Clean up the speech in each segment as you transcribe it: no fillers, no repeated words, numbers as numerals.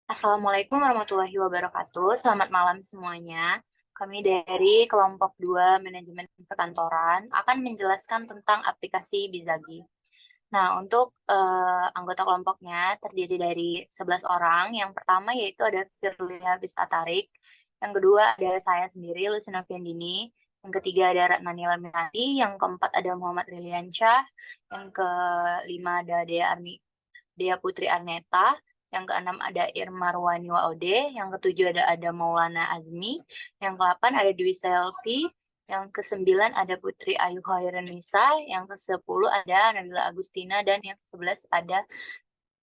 Assalamualaikum warahmatullahi wabarakatuh. Selamat malam semuanya. Kami dari kelompok 2 Manajemen Perkantoran akan menjelaskan tentang aplikasi Bizagi. Nah, untuk anggota kelompoknya terdiri dari 11 orang. Yang pertama yaitu ada Firlia Bisatarik. Yang kedua ada saya sendiri, Lucina Fiandini. Yang ketiga ada Ratnanila Minati. Yang keempat ada Muhammad Riliansyah. Yang kelima ada Dea Putri Arneta. Yang keenam ada Irma Ruwani Waode. Yang ketujuh ada Maulana Azmi. Yang ke-8 ada Dwi Selvi. Yang ke-9 ada Putri Ayu Khairunnisa. Yang ke-10 ada Nabila Agustina. Dan yang ke-11 ada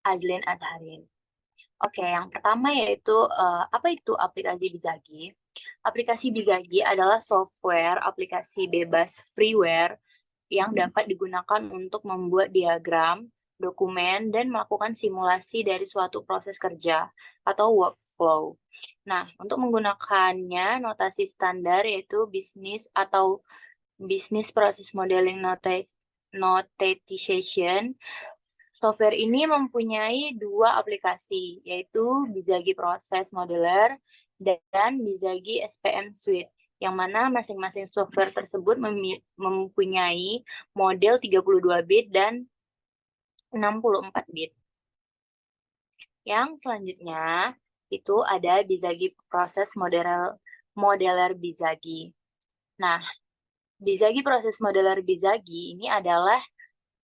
Azlin Azharin. Oke, yang pertama yaitu apa itu aplikasi Bizagi? Aplikasi Bizagi adalah software aplikasi bebas freeware yang dapat digunakan untuk membuat diagram, dokumen, dan melakukan simulasi dari suatu proses kerja atau workflow. Nah, untuk menggunakannya, notasi standar yaitu bisnis atau Business Process Modeling Notation. Software ini mempunyai dua aplikasi, yaitu Bizagi Process Modeler dan Bizagi SPM Suite, yang mana masing-masing software tersebut mempunyai model 32 bit dan 64 bit. Yang selanjutnya itu ada Bizagi Process Modeler Bizagi. Nah, Bizagi Process Modeler Bizagi ini adalah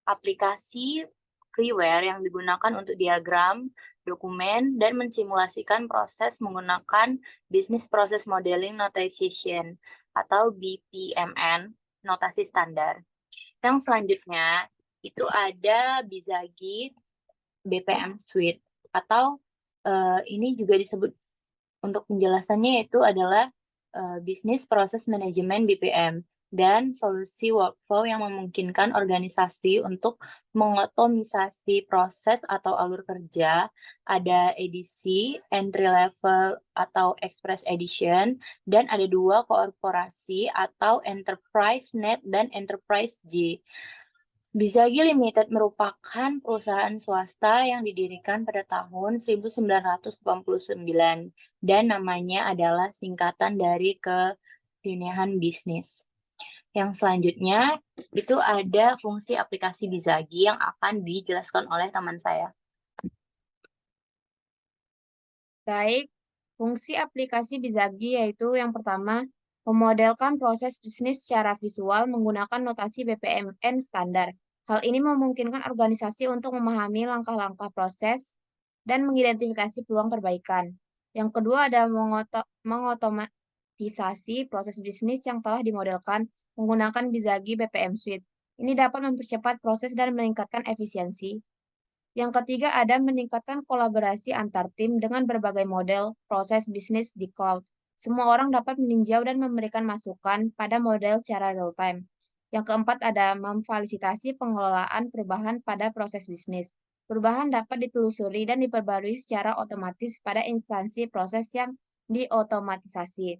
aplikasi freeware yang digunakan untuk diagram, dokumen, dan mensimulasikan proses menggunakan Business Process Modeling Notation atau BPMN, notasi standar. Yang selanjutnya itu ada Bizagi BPM Suite atau ini juga disebut untuk penjelasannya itu adalah Business Process Management BPM dan solusi workflow yang memungkinkan organisasi untuk mengotomisasi proses atau alur kerja. Ada edisi, entry level atau express edition, dan ada dua korporasi atau Enterprise Net dan Enterprise J. Bizagi Limited merupakan perusahaan swasta yang didirikan pada tahun 1989 dan namanya adalah singkatan dari Keliniahan Bisnis. Yang selanjutnya itu ada fungsi aplikasi Bizagi yang akan dijelaskan oleh teman saya. Baik, fungsi aplikasi Bizagi yaitu yang pertama, memodelkan proses bisnis secara visual menggunakan notasi BPMN standar. Hal ini memungkinkan organisasi untuk memahami langkah-langkah proses dan mengidentifikasi peluang perbaikan. Yang kedua ada mengotomatisasi proses bisnis yang telah dimodelkan menggunakan Bizagi BPM Suite. Ini dapat mempercepat proses dan meningkatkan efisiensi. Yang ketiga ada meningkatkan kolaborasi antar tim dengan berbagai model proses bisnis di cloud. Semua orang dapat meninjau dan memberikan masukan pada model secara real-time. Yang keempat ada memfasilitasi pengelolaan perubahan pada proses bisnis. Perubahan dapat ditelusuri dan diperbarui secara otomatis pada instansi proses yang diotomatisasi.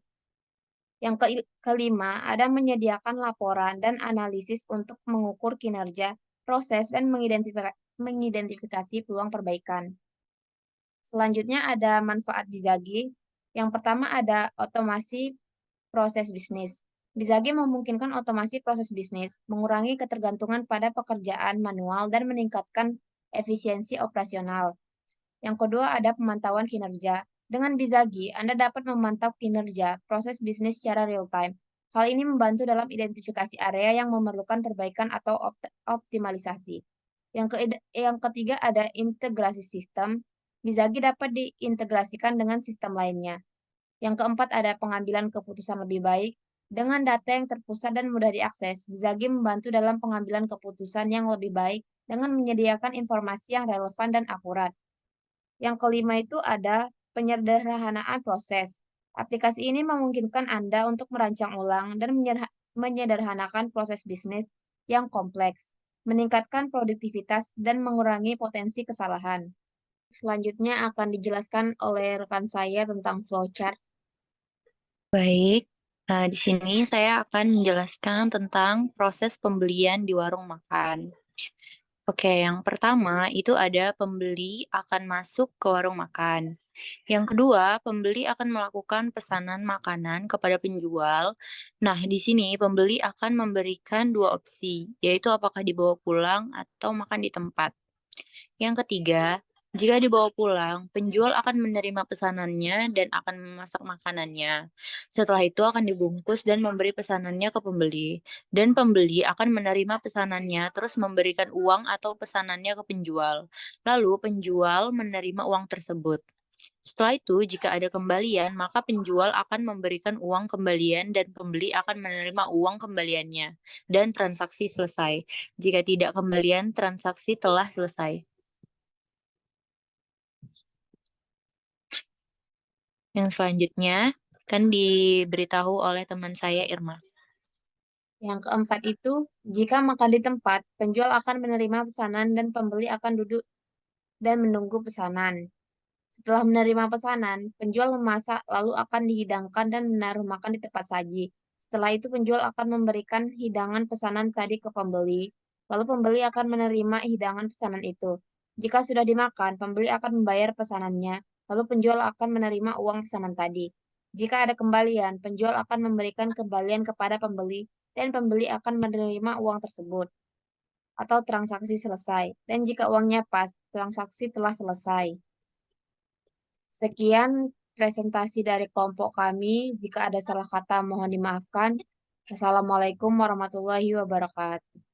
Yang kelima, ada menyediakan laporan dan analisis untuk mengukur kinerja proses dan mengidentifikasi peluang perbaikan. Selanjutnya ada manfaat Bizagi. Yang pertama ada otomasi proses bisnis. Bizagi memungkinkan otomasi proses bisnis, mengurangi ketergantungan pada pekerjaan manual dan meningkatkan efisiensi operasional. Yang kedua ada pemantauan kinerja. Dengan Bizagi, Anda dapat memantau kinerja proses bisnis secara real-time. Hal ini membantu dalam identifikasi area yang memerlukan perbaikan atau optimalisasi. Yang ketiga ada integrasi sistem. Bizagi dapat diintegrasikan dengan sistem lainnya. Yang keempat ada pengambilan keputusan lebih baik. Dengan data yang terpusat dan mudah diakses, Bizagi membantu dalam pengambilan keputusan yang lebih baik dengan menyediakan informasi yang relevan dan akurat. Yang kelima itu ada penyederhanaan proses. Aplikasi ini memungkinkan Anda untuk merancang ulang dan menyederhanakan proses bisnis yang kompleks, meningkatkan produktivitas, dan mengurangi potensi kesalahan. Selanjutnya akan dijelaskan oleh rekan saya tentang flowchart. Baik, di sini saya akan menjelaskan tentang proses pembelian di warung makan. Oke, yang pertama itu ada pembeli akan masuk ke warung makan. Yang kedua, pembeli akan melakukan pesanan makanan kepada penjual. Nah, di sini pembeli akan memberikan dua opsi, yaitu apakah dibawa pulang atau makan di tempat. Yang ketiga, jika dibawa pulang, penjual akan menerima pesanannya dan akan memasak makanannya. Setelah itu akan dibungkus dan memberi pesanannya ke pembeli. Dan pembeli akan menerima pesanannya terus memberikan uang atau pesanannya ke penjual. Lalu penjual menerima uang tersebut. Setelah itu, jika ada kembalian, maka penjual akan memberikan uang kembalian dan pembeli akan menerima uang kembaliannya. Dan transaksi selesai. Jika tidak kembalian, transaksi telah selesai. Yang selanjutnya kan diberitahu oleh teman saya Irma. Yang keempat itu, jika makan di tempat, penjual akan menerima pesanan dan pembeli akan duduk dan menunggu pesanan. Setelah menerima pesanan, penjual memasak lalu akan dihidangkan dan menaruh makan di tempat saji. Setelah itu penjual akan memberikan hidangan pesanan tadi ke pembeli, lalu pembeli akan menerima hidangan pesanan itu. Jika sudah dimakan, pembeli akan membayar pesanannya, lalu penjual akan menerima uang pesanan tadi. Jika ada kembalian, penjual akan memberikan kembalian kepada pembeli dan pembeli akan menerima uang tersebut atau transaksi selesai. Dan jika uangnya pas, transaksi telah selesai. Sekian presentasi dari kelompok kami. Jika ada salah kata, mohon dimaafkan. Wassalamualaikum warahmatullahi wabarakatuh.